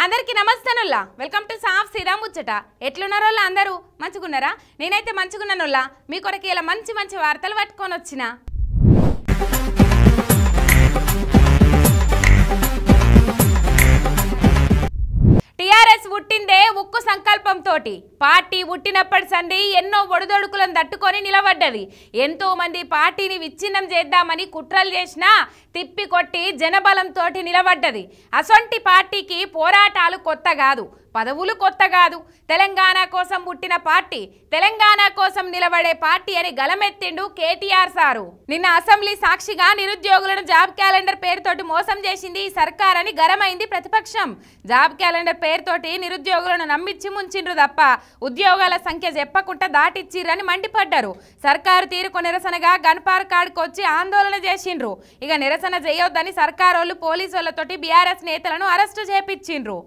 అందరికీ నమస్తేనుల్లా welcome to సాఫ్ సీదా ముచ్చట ఎట్లున్నారోల్లా అందరూ మంచిగున్నారా నేనైతే మంచిగున్నానుల్లా మీ కొరకు ఇలా మంచి మంచి వార్తలు పట్టుకొని వచ్చిన టీఆర్ఎస్ పుట్టిందే ఉక్కు సంకల్పంతోటి పార్టీ పుట్టినప్పటి సంది ఎన్నో ఒడిదొడుకులను తట్టుకొని నిలబడ్డది ఎంతో మంది పార్టీని విచ్ఛిన్నం చేద్దామని కుట్రలు చేసినా తిప్పి కొట్టి జనబలంతో నిలబడ్డది అసొంటి పార్టీకి పోరాటాలు కొత్త కాదు పదవులు కొత్త కాదు తెలంగాణ కోసం పుట్టిన పార్టీ తెలంగాణ కోసం నిలబడే పార్టీ అని గలమెత్తిండు కేటీఆర్ సారు నిన్న అసెంబ్లీ సాక్షిగా నిరుద్యోగులను జాబ్ క్యాలెండర్ పేరుతోటి మోసం చేసింది ఈ సర్కార్ అని గరమైంది ప్రతిపక్షం జాబ్ క్యాలెండర్ పేరుతోటి నిరుద్యోగులను నమ్మించి ముంచిండ్రు తప్ప ఉద్యోగాల సంఖ్య చెప్పకుండా దాటిచ్చిర్రని మండిపడ్డారు సర్కారు తీరుకు నిరసనగా గన్పార్ కాడ్కి వచ్చి ఆందోళన చేసిండ్రు ఇక నిరసన చేయొద్దని సర్కారోళ్ళు పోలీసులతోటి బీఆర్ఎస్ నేతలను అరెస్టు చేపించిండ్రు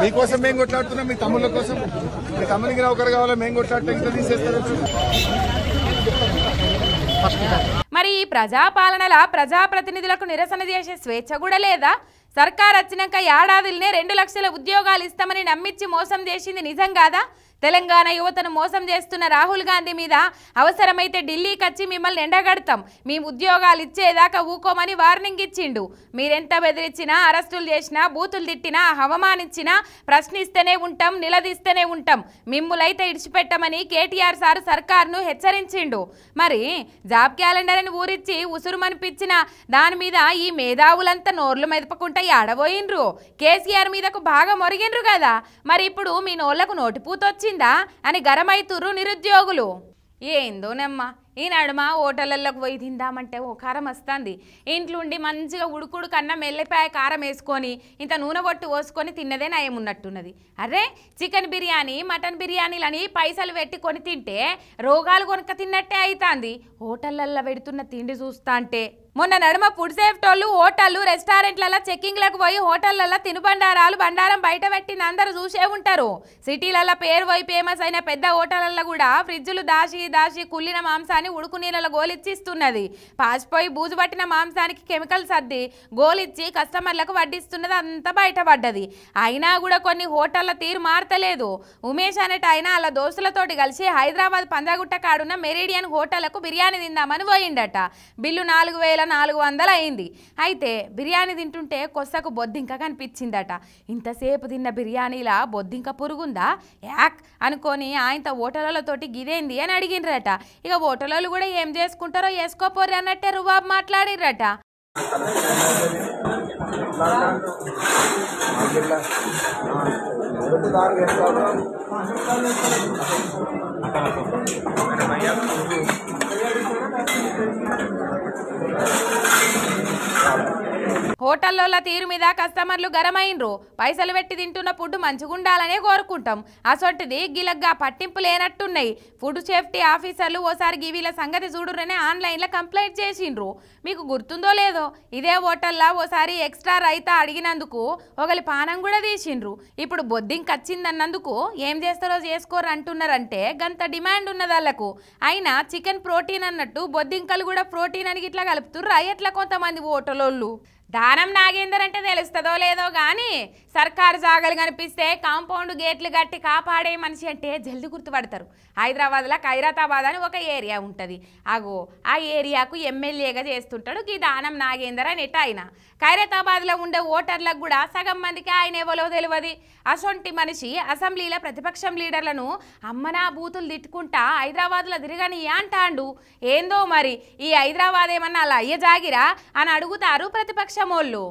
మీకోసం మేము కొట్లాడుతున్నాం మీ తమ్ముళ్ళ కోసం మీ తమ్మునికి నౌకరు కావాలా మేము కొట్లాడటం తీసేస్తారు మరి ఈ ప్రజాపాలనల ప్రజాప్రతినిధులకు నిరసన చేసే స్వేచ్ఛ కూడా లేదా సర్కార్ వచ్చినాక ఏడాదిలోనే 2 లక్షల ఉద్యోగాలు ఇస్తామని నమ్మించి మోసం చేసింది నిజం కాదా తెలంగాణ యువతను మోసం చేస్తున్న రాహుల్ గాంధీ మీద అవసరమైతే ఢిల్లీకి వచ్చి మిమ్మల్ని ఎండగడతాం మీ ఉద్యోగాలు ఇచ్చేదాకా ఊకోమని వార్నింగ్ ఇచ్చిండు మీరెంత బెదిరించినా అరెస్టులు చేసినా బూతులు తిట్టినా అవమానించినా ప్రశ్నిస్తూనే ఉంటాం నిలదీస్తూనే ఉంటాం మిమ్ములైతే ఇడిచిపెట్టమని కేటీఆర్ సారు సర్కార్ను హెచ్చరించిండు మరి జాబ్ క్యాలెండర్ అని ఊరిచ్చి ఉసురుమనిపించిన దాని మీద ఈ మేధావులంతా నోర్లు మెదపకుండా ఆడబోయిండ్రు కేసీఆర్ మీదకు బాగా మొరిగిండ్రు కదా మరి ఇప్పుడు మీ నోళ్లకు నోటిపూతొచ్చింది అని గరమైతురు నిరుద్యోగులు ఏందోనమ్మా ఈ నడుమ హోటళ్ళకు పోయి తిందామంటే ఓ కారం వస్తుంది ఇంట్లోండి మంచిగా ఉడుకుడు కన్నా మెల్లిపాయ కారం వేసుకొని ఇంత నూనె పొట్టు పోసుకొని తిన్నదే నయం ఉన్నట్టున్నది అరే చికెన్ బిర్యానీ మటన్ బిర్యానీలని పైసలు పెట్టి కొని తింటే రోగాలు కొనక తిన్నట్టే అవుతుంది హోటళ్ళల్లో పెడుతున్న తిండి చూస్తా అంటే మొన్న నడుమ ఫుడ్ సేఫ్టీ వాళ్ళు హోటళ్ళు రెస్టారెంట్లలో చెక్కింగ్లకు పోయి హోటళ్ళల్లో తినుబండారాలు బండారం బయట పెట్టిన అందరూ చూసే ఉంటారు సిటీలలో పేరు పోయి ఫేమస్ అయిన పెద్ద హోటళ్ళల్లో కూడా ఫ్రిడ్జులు దాచి కుళ్ళిన మాంసాన్ని ఉడుకు నీళ్ళలో గోలిచ్చిస్తున్నది పాసిపోయి బూజు పట్టిన మాంసానికి కెమికల్స్ అద్ది గోలిచ్చి కస్టమర్లకు వడ్డిస్తున్నది అంతా బయటపడ్డది అయినా కూడా కొన్ని హోటళ్ళ తీరు మారతలేదు ఉమేష్ అనేట ఆయన వాళ్ళ దోస్తులతోటి కలిసి హైదరాబాద్ పంజాగుట్ట కాడున్న మెరిడియన్ హోటళ్లకు బిర్యానీ తిందామని పోయిండట బిల్లు 4,400 అయింది అయితే బిర్యానీ తింటుంటే కొස්සకు బొద్దింక కనిపించిందట ఇంతసేపు తిన్న బిర్యానీలా బొద్దింక పురుగుందా యాక్ అనుకొని ఆయనతో హోటళ్ళతోటి గిదేంది అని అడిగిండ్రట ఇక హోటళ్ళు కూడా ఏం చేసుకుంటారో వేసుకోపోరు అన్నట్టే రుబాబ్ మాట్లాడిర్రట హోటళ్ళ తీరు మీద కస్టమర్లు గరమైండ్రు పైసలు పెట్టి తింటున్న ఫుడ్ మంచిగుండాలనే కోరుకుంటాం అసొంటిది గిలగ్గా పట్టింపు లేనట్టున్నాయి ఫుడ్ సేఫ్టీ ఆఫీసర్లు ఓసారి గివీల సంగతి చూడురనే ఆన్లైన్లో కంప్లైంట్ చేసిండ్రు మీకు గుర్తుందో లేదో ఇదే హోటల్లో ఓసారి ఎక్స్ట్రా రైతా అడిగినందుకు ఒకరి పానం కూడా తీసిండ్రు ఇప్పుడు బొద్దింక వచ్చిందన్నందుకు ఏం చేస్తారో చేసుకోరు అంటున్నారంటే గంత డిమాండ్ ఉన్నది వాళ్ళకు అయినా చికెన్ ప్రోటీన్ అన్నట్టు బొద్దింకలు కూడా ప్రోటీన్ అని ఇట్లా కలుపుతుర్రు ఎట్లా కొంతమంది హోటలోళ్ళు దానం నాగేందర్ అంటే తెలుస్తుందో లేదో కానీ సర్కారు జాగలు కనిపిస్తే కాంపౌండ్ గేట్లు కట్టి కాపాడే మనిషి అంటే జల్ది గుర్తుపడతారు హైదరాబాద్లో ఖైరతాబాద్ అని ఒక ఏరియా ఉంటుంది అగో ఆ ఏరియాకు ఎమ్మెల్యేగా చేస్తుంటాడు ఈ దానం నాగేందర్ అని ఆయన ఖైరతాబాద్లో ఉండే ఓటర్లకు కూడా సగం మందికి ఆయన ఎవరో తెలియదు అసొంటి మనిషి అసెంబ్లీలో ప్రతిపక్షం లీడర్లను అమ్మనా బూతులు తిట్టుకుంటా హైదరాబాద్లో తిరగనియా అంటాండు ఏందో మరి ఈ హైదరాబాద్ ఏమన్నా అలా అయ్య జాగిరా అని అడుగుతారు ప్రతిపక్షమోళ్ళు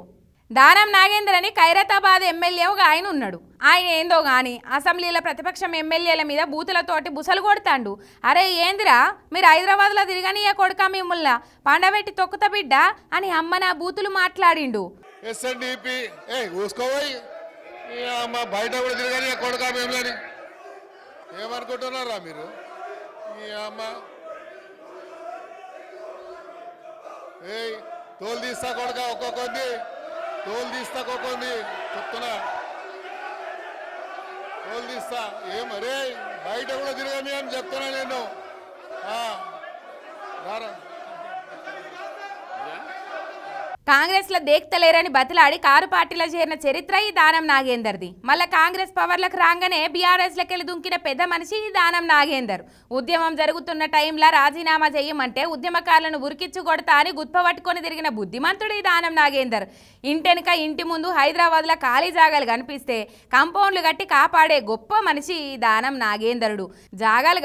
దానం నాగేందర్ అని ఖైరతాబాద్ ఎమ్మెల్యే ఒక ఆయన ఉన్నాడు ఆయన ఏందో గాని అసెంబ్లీలో ప్రతిపక్షం ఎమ్మెల్యేల మీద బూతులతోటి బుసలు కొడతాండు అరే ఏందిరా మీరు హైదరాబాద్లో తిరగనియా కొడుకా మిమ్మల్ని పండబెట్టి తొక్కుత బిడ్డ అని అమ్మనా బూతులు మాట్లాడిండు బయట కూడా తిరగనియా కొడుకా మేము ఏమనుకుంటున్నారా మీరు తోలు తీస్తా కొడక ఒక్కొక్కరిని తోలు తీస్తా కోకుంది చెప్తున్నా తోలు తీస్తా ఏమరే బయట కూడా తిరగని అని చెప్తున్నా నేను కాంగ్రెస్ లో దేక్తలేరని బతిలాడి కారు పార్టీలో చేరిన చరిత్ర ఈ దానం నాగేందర్ది. మళ్ళా కాంగ్రెస్ పవర్లకు రాగానే బీఆర్ఎస్ లకెళ్ళి దుంకిన పెద్ద మనిషి ఈ దానం నాగేందర్. ఉద్యమం జరుగుతున్న టైంలో రాజీనామా చేయమంటే ఉద్యమకారులను ఉరికిచ్చు కొడతా అని గుత్ప పట్టుకొని తిరిగిన బుద్ధిమంతుడు ఈ దానం నాగేందర్. ఇంటెనక ఇంటి ముందు హైదరాబాద్లో ఖాళీ జాగాలు కనిపిస్తే కాంపౌండ్లు కట్టి కాపాడే గొప్ప మనిషి ఈ దానం నాగేందరుడు. జాగాలు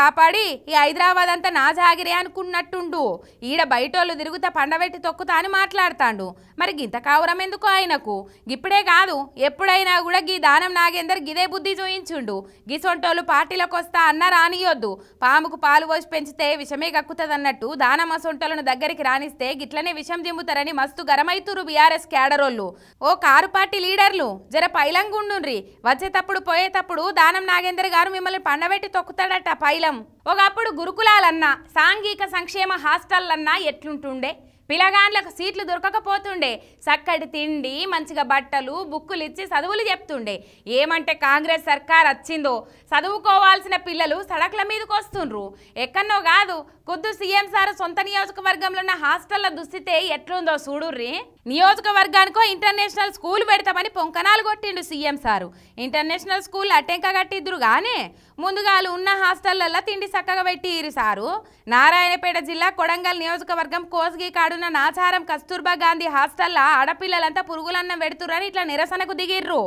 కాపాడి ఈ హైదరాబాద్ అంతా నా జాగిరే అనుకున్నట్టుండు. ఈడ బయటోళ్ళు తిరుగుతా పండబెట్టి తొక్కుతా అని మాట్లాడతాండు. మరి గింత కావురం ఎందుకు ఆయనకు? ఇప్పుడే కాదు ఎప్పుడైనా కూడా గీ దానం నాగేందర్ గిదే బుద్ధి చూయించుండు. గిసొంటోళ్ళు పార్టీలకు వస్తా అన్న రానియొద్దు, పాముకు పాలు పోసి పెంచితే విషమే కక్కుతుందన్నట్టు దానం అసొంటోళ్ళను దగ్గరికి రానిస్తే గిట్లనే విషం దింపుతారని మస్తు గరమైతురు బీఆర్ఎస్ క్యాడరోళ్ళు. ఓ కారు పార్టీ లీడర్లు జర పైలంగుండుండ్రి, వచ్చేటప్పుడు పోయేటప్పుడు దానం నాగేందర్ గారు మిమ్మల్ని పండబెట్టి తొక్కుతాడట పైలం. ఒకప్పుడు గురుకులాలన్నా సాంఘిక సంక్షేమ హాస్టల్లన్నా ఎట్లుంటుండే? పిల్లగాండ్లకు సీట్లు దొరకకపోతుండే, చక్కటి తిండి మంచిగా బట్టలు బుక్కులు ఇచ్చి చదువులు చెప్తుండే. ఏమంటే కాంగ్రెస్ సర్కార్ వచ్చిందో చదువుకోవాల్సిన పిల్లలు సడక్ల మీదకి వస్తుండ్రు. ఎక్కడో కాదు ఖుద్దు సీఎం సార్ సొంత నియోజకవర్గంలో ఉన్న హాస్టళ్ల దుస్థితే ఎట్లుందో చూడుర్రి. నియోజకవర్గానికో ఇంటర్నేషనల్ స్కూల్ పెడతామని పొంకనాలు కొట్టిండు సీఎం సారు. ఇంటర్నేషనల్ స్కూల్ అట్టెంక కట్టిద్దురు కానీ ముందుగాలు ఉన్న హాస్టళ్లలో తిండి చక్కగా పెట్టిరు సారు. నారాయణపేట జిల్లా కొడంగల్ నియోజకవర్గం కోస్గి కాడున్న నాచారం కస్తూర్బా గాంధీ హాస్టల్లో ఆడపిల్లలంతా పురుగులన్నం పెడుతురని ఇట్లా నిరసనకు దిగిర్రు.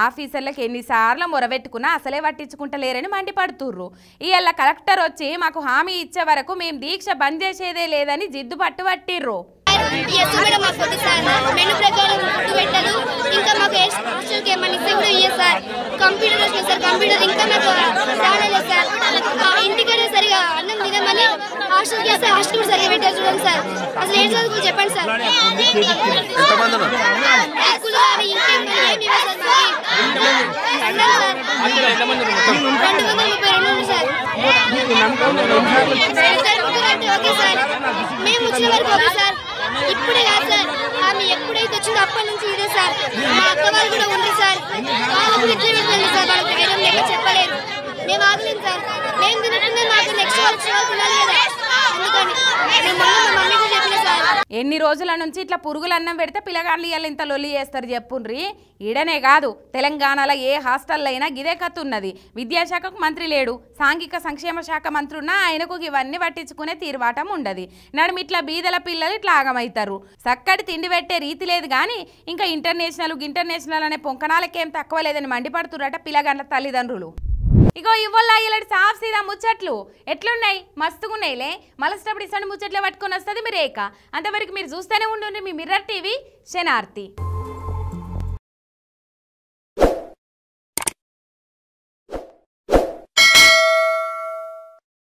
ఆఫీసర్లకు ఎన్నిసార్లు మొరబెట్టుకున్నా అసలే పట్టించుకుంటలేరని మండిపడుతుర్రు. ఇవాళ కలెక్టర్ వచ్చి మాకు హామీ ఇచ్చే వరకు మేము దీక్ష బంద్ చేసేదే లేదని జిద్దు పట్టుబట్టిర్రు. మెను ప్రకారం ఫుడ్ పెట్టదు. ఇంకా మాకు హాస్టల్కి ఏమన్నా ఇస్తే కూడా ఇయ్యే సార్. కంప్యూటర్ వస్తుంది సార్, కంప్యూటర్ ఇంకా మాకు రాలేదు సార్. ఇంటికనే సరిగా అన్నం తినమని హాస్టల్కి వస్తే హాస్టల్ కూడా సరిగా పెట్టారు చూడండి సార్. అసలు ఏం చదువుకు చెప్పండి సార్. ఓకే సార్, మేము వచ్చిన వరకు ఓకే సార్. ఇప్పుడే కాదు సార్, ఆమె ఎప్పుడైతే వచ్చిందో అప్పటి నుంచి ఇదే సార్. మా అక్క వాళ్ళు కూడా ఉంది సార్, వాళ్ళకు ఇట్లా వెళ్ళింది సార్. వాళ్ళకి ధైర్యం లేక చెప్పలేదు. మేము ఆగలేము సార్. మేము తినట్టుందే మాకు నెక్స్ట్ వాళ్ళు తినాలి కదా, అందుకని మేము మా మమ్మీ కూడా చెప్పిన సార్. ఎన్ని రోజుల నుంచి ఇట్లా పురుగులు అన్నం పెడితే పిల్లగాళ్ళు ఇవాళ ఇంత లొల్లి చేస్తారు చెప్పుండ్రి. ఈడనే కాదు తెలంగాణలో ఏ హాస్టల్లో అయినా గిదే కత్తున్నది. విద్యాశాఖకు మంత్రి లేడు, సాంఘిక సంక్షేమ శాఖ మంత్రి ఉన్నా ఆయనకు ఇవన్నీ పట్టించుకునే తీరువాటం ఉండదు. నడుము ఇట్లా బీదల పిల్లలు ఇట్లా ఆగమవుతారు. చక్కటి తిండి పెట్టే రీతి లేదు కానీ ఇంకా ఇంటర్నేషనల్ అనే పొంకణాలకేం తక్కువ లేదని మండిపడుతురట పిల్లగాళ్ళ తల్లిదండ్రులు. ఇగో ఇవ్వల్ల ఇలాంటి సాఫ్ సీదా ముచ్చట్లు ఎట్లున్నాయి? మస్తుగున్నాయిలే. మలసేటప్పుడు ఇసంటి ముచ్చట్లే పట్టుకొని వస్తుంది మీ రేఖ. అంతవరకు మీరు చూస్తూనే ఉండండి మీ మిర్రర్ టీవీ శనార్థి.